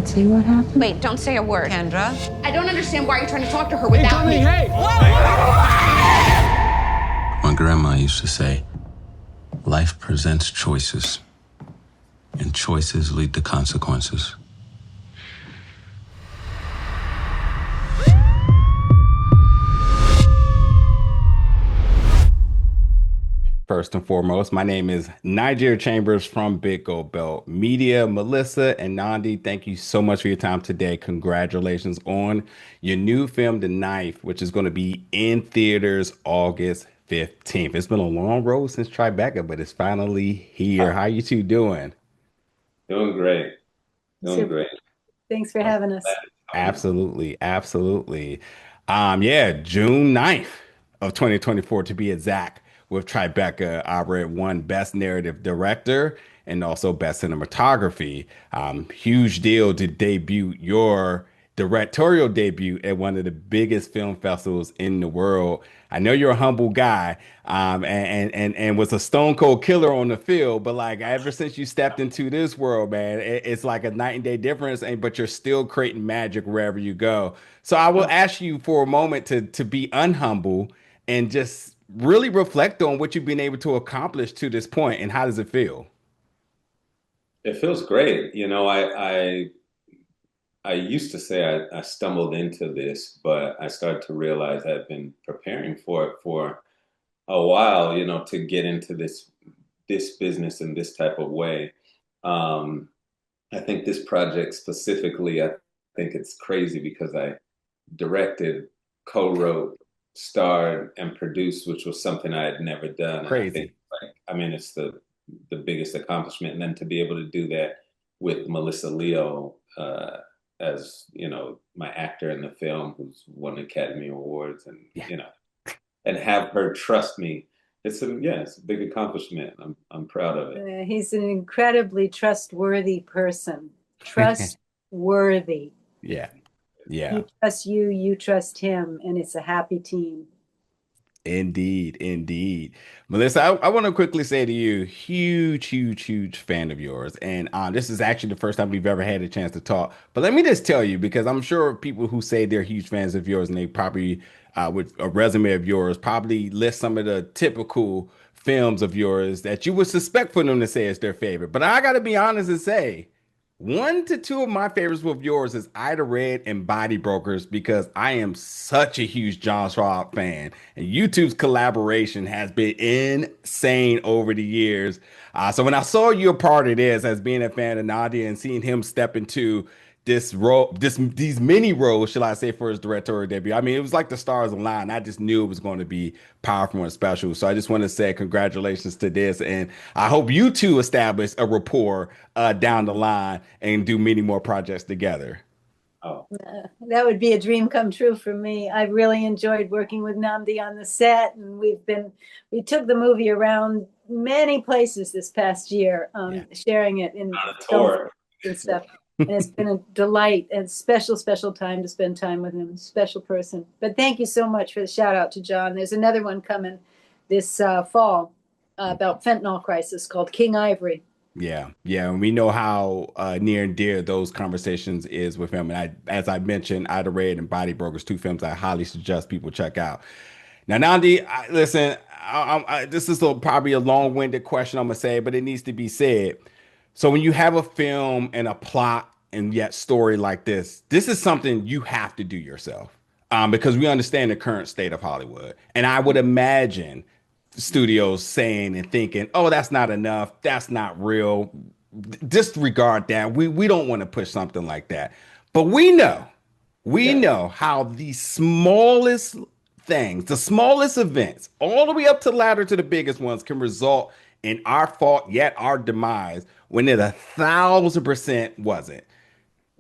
see what happened? Wait, don't say a word. Kendra? I don't understand why you're trying to talk to her without me. Hey! My grandma used to say, life presents choices, and choices lead to consequences. First and foremost, my name is Nigeria Chambers from Big Gold Belt Media. Melissa and Nnamdi, thank you so much for your time today. Congratulations on your new film, The Knife, which is going to be in theaters August 15th. It's been a long road since Tribeca, but it's finally here. How you two doing? Doing great. Doing great. Thanks for having us. Absolutely, absolutely. Yeah, June 9th of 2024 to be exact. With Tribeca, Albert won Best Narrative Director and also Best Cinematography. Huge deal to debut your directorial debut at one of the biggest film festivals in the world. I know you're a humble guy, and was a stone cold killer on the field, but like ever since you stepped into this world, man, it's like a night and day difference. And but you're still creating magic wherever you go. So I will ask you for a moment to be unhumble and just really reflect on what you've been able to accomplish to this point, and how does it feel? It feels great. You know, I used to say I stumbled into this, but I started to realize I've been preparing for it for a while, you know, to get into this business in this type of way. I think this project specifically, I think it's crazy because I directed, co-wrote, starred, and produced, which was something I had never done. Crazy. And I think, like, I mean, it's the biggest accomplishment, and then to be able to do that with Melissa Leo, as you know, my actor in the film, who's won Academy Awards, and you know, and have her trust me. It's a big accomplishment. I'm proud of it. He's an incredibly trustworthy person. Trustworthy. Yeah. He trusts you, you trust him, and it's a happy team. Indeed, indeed. Melissa, I want to quickly say to you, huge fan of yours. And this is actually the first time we've ever had a chance to talk. But let me just tell you, because I'm sure people who say they're huge fans of yours and they probably, with a resume of yours, probably list some of the typical films of yours that you would suspect for them to say is their favorite. But I got to be honest and say, one to two of my favorites with yours is Ida Red and Body Brokers, because I am such a huge John Schwab fan, and YouTube's collaboration has been insane over the years. So when I saw you a part of this as being a fan of Nadia and seeing him step into this role, these mini roles, shall I say, for his directorial debut, I mean, it was like the stars aligned. I just knew it was going to be powerful and special. So I just want to say congratulations to this, and I hope you two establish a rapport down the line and do many more projects together. Oh, that would be a dream come true for me. I really enjoyed working with Nnamdi on the set, and we took the movie around many places this past year, sharing it in tour and stuff. And it's been a delight and special time to spend time with him. Special person. But thank you so much for the shout out to John. There's another one coming this fall about fentanyl crisis called King Ivory. Yeah. And we know how near and dear those conversations is with him. And as I mentioned, Ida Red and Body Brokers, two films I highly suggest people check out. Now, Nnamdi, listen, this is probably a long-winded question I'm going to say, but it needs to be said. So when you have a film and a plot and yet story like this is something you have to do yourself, because we understand the current state of Hollywood. And I would imagine studios saying and thinking, oh, that's not enough. That's not real. Disregard that. We don't want to push something like that. But we know how the smallest things, the smallest events, all the way up to the ladder to the biggest ones, can result in our fault, yet our demise, when it 1,000% wasn't.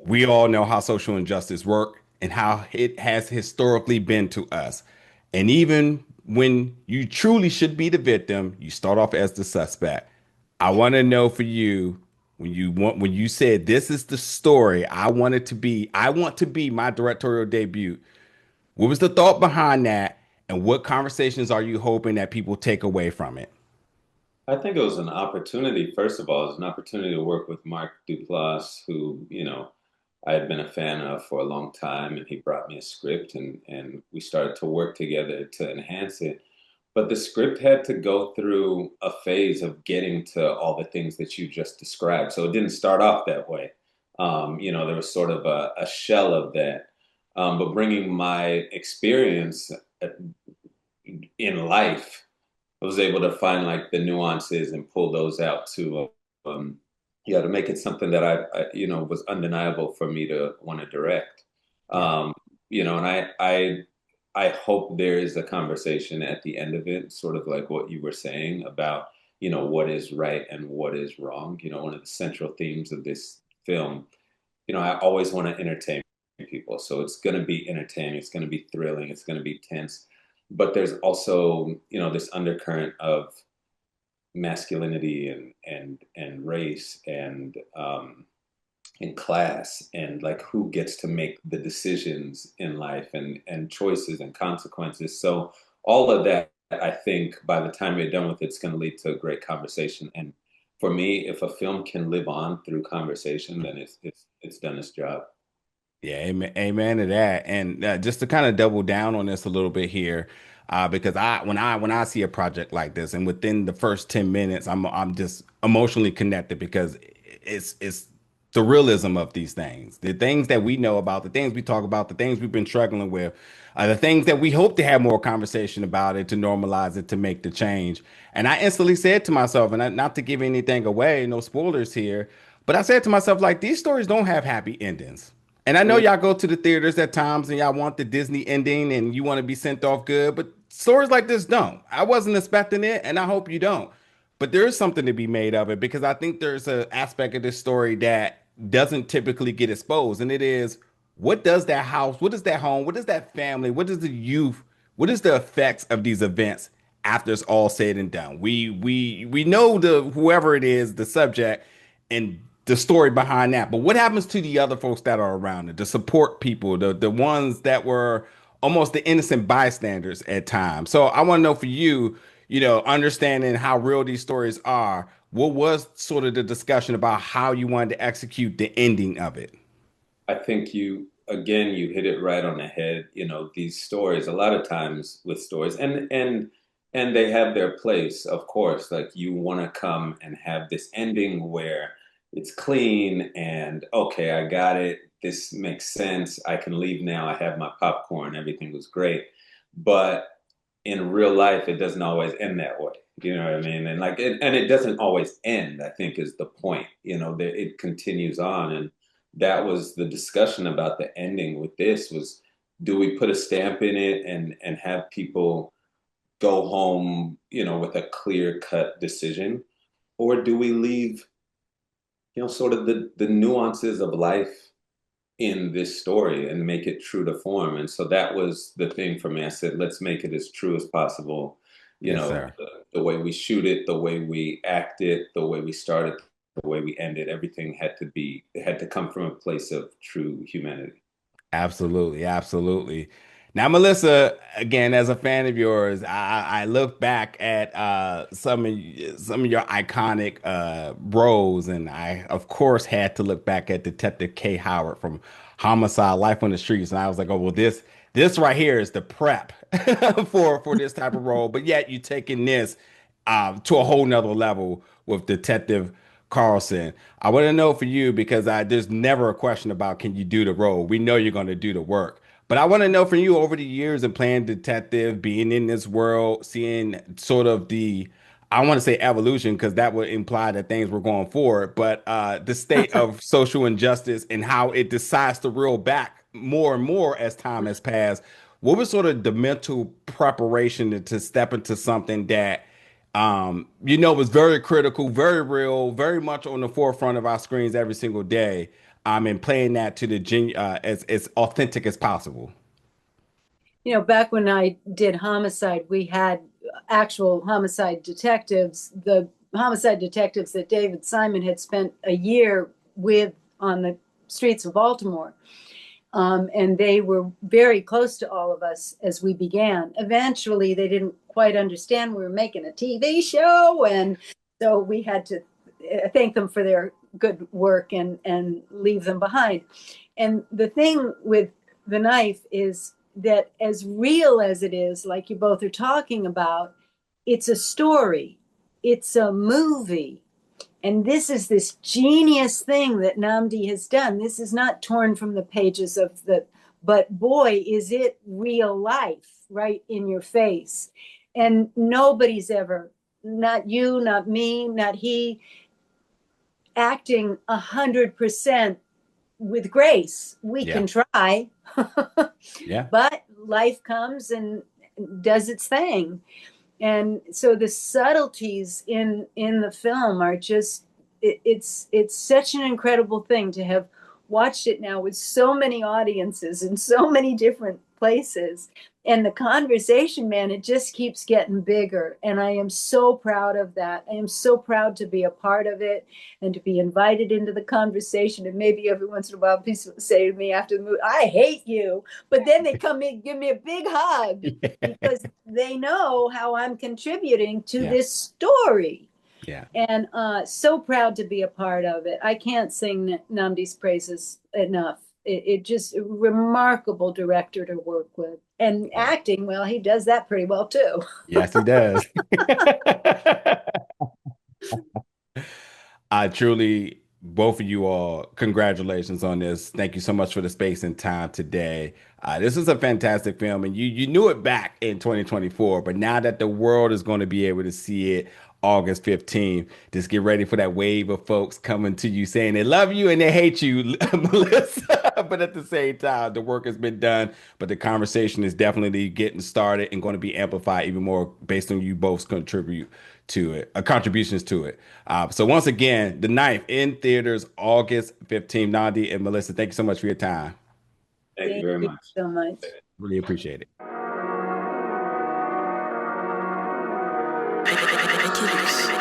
We all know how social injustice work and how it has historically been to us. And even when you truly should be the victim, you start off as the suspect. I want to know for you, when you said this is the story I want to be my directorial debut, what was the thought behind that? And what conversations are you hoping that people take away from it? I think it was an opportunity. First of all, it was an opportunity to work with Mark Duplass, who, you know, I had been a fan of for a long time, and he brought me a script, and we started to work together to enhance it. But the script had to go through a phase of getting to all the things that you just described. So it didn't start off that way. There was sort of a shell of that. But bringing my experience in life, I was able to find like the nuances and pull those out um, to make it something that was undeniable for me to want to direct. And I hope there is a conversation at the end of it, sort of like what you were saying about, what is right and what is wrong. One of the central themes of this film, I always want to entertain people. So it's going to be entertaining, it's going to be thrilling, it's going to be tense. But there's also, this undercurrent of masculinity and race and class, and like who gets to make the decisions in life, and choices and consequences. So all of that, I think by the time you're done with it, it's going to lead to a great conversation. And for me, if a film can live on through conversation, then it's done its job. Yeah, amen to that. And just to kind of double down on this a little bit here, because when I see a project like this, and within the first 10 minutes, I'm just emotionally connected because it's the realism of these things, the things that we know about, the things we talk about, the things we've been struggling with, the things that we hope to have more conversation about it, to normalize it, to make the change. And I instantly said to myself, and not to give anything away, no spoilers here, but I said to myself, like, these stories don't have happy endings. And I know y'all go to the theaters at times and y'all want the Disney ending and you want to be sent off good, but stories like this don't. I wasn't expecting it, and I hope you don't. But there is something to be made of it, because I think there's an aspect of this story that doesn't typically get exposed. And it is, what does that house, what is that home, what is that family, what is the youth, what is the effects of these events after it's all said and done? We know the whoever it is, the subject, and the story behind that. But what happens to the other folks that are around it, the support people, the ones that were almost the innocent bystanders at times? So I want to know for you, understanding how real these stories are, what was sort of the discussion about how you wanted to execute the ending of it? I think you hit it right on the head. These stories, a lot of times with stories, and they have their place, of course. Like, you want to come and have this ending where it's clean and okay, I got it. This makes sense. I can leave now. I have my popcorn. Everything was great. But in real life, it doesn't always end that way. You know what I mean? And it doesn't always end, I think, is the point. That it continues on. And that was the discussion about the ending with this was, do we put a stamp in it and have people go home, with a clear cut decision? Or do we leave, sort of the nuances of life in this story and make it true to form? And so that was the thing for me. I said, let's make it as true as possible. Yes, sir. The way we shoot it, the way we act it, the way we started, the way we ended, everything it had to come from a place of true humanity. Absolutely, absolutely. Now, Melissa, again, as a fan of yours, I look back at some of your iconic roles, and I, of course, had to look back at Detective K. Howard from Homicide: Life on the Streets, and I was like, oh well, this right here is the prep for this type of role. But yet, you taking this to a whole nother level with Detective Carlsen. I want to know for you, because there's never a question about can you do the role. We know you're going to do the work. But I want to know from you, over the years of playing detective, being in this world, seeing sort of I want to say evolution, because that would imply that things were going forward, but the state of social injustice and how it decides to reel back more and more as time has passed. What was sort of the mental preparation to step into something that was very critical, very real, very much on the forefront of our screens every single day. And playing that to the as authentic as possible. Back when I did Homicide, we had actual homicide detectives, the homicide detectives that David Simon had spent a year with on the streets of Baltimore. And they were very close to all of us as we began. Eventually, they didn't quite understand we were making a TV show. And so we had to thank them for their good work and leave them behind. And the thing with the knife is that as real as it is, like you both are talking about, it's a story, it's a movie. And this genius thing that Nnamdi has done. This is not torn from the pages of but boy, is it real life right in your face. And nobody's ever, not you, not me, not he, acting 100% with grace. We can try, but life comes and does its thing. And so the subtleties in the film are just it's such an incredible thing to have watched it now with so many audiences in so many different places. And the conversation, man, it just keeps getting bigger. And I am so proud of that. I am so proud to be a part of it and to be invited into the conversation. And maybe every once in a while, people say to me after the movie, I hate you. But then they come in, give me a big hug because they know how I'm contributing to this story. Yeah. And so proud to be a part of it. I can't sing Nnamdi's praises enough. It just a remarkable director to work with. And acting, well, he does that pretty well too. Yes, he does. I truly, both of you all, congratulations on this. Thank you so much for the space and time today. This is a fantastic film, and you knew it back in 2024, but now that the world is going to be able to see it August 15th, just get ready for that wave of folks coming to you saying they love you and they hate you, Melissa. But at the same time, the work has been done, but the conversation is definitely getting started and going to be amplified even more based on you both contributions to it. So once again, The Knife in theaters August 15th. Nnamdi and Melissa, thank you so much for your time. Thank you very much. So much. Really appreciate it. Ridiculous.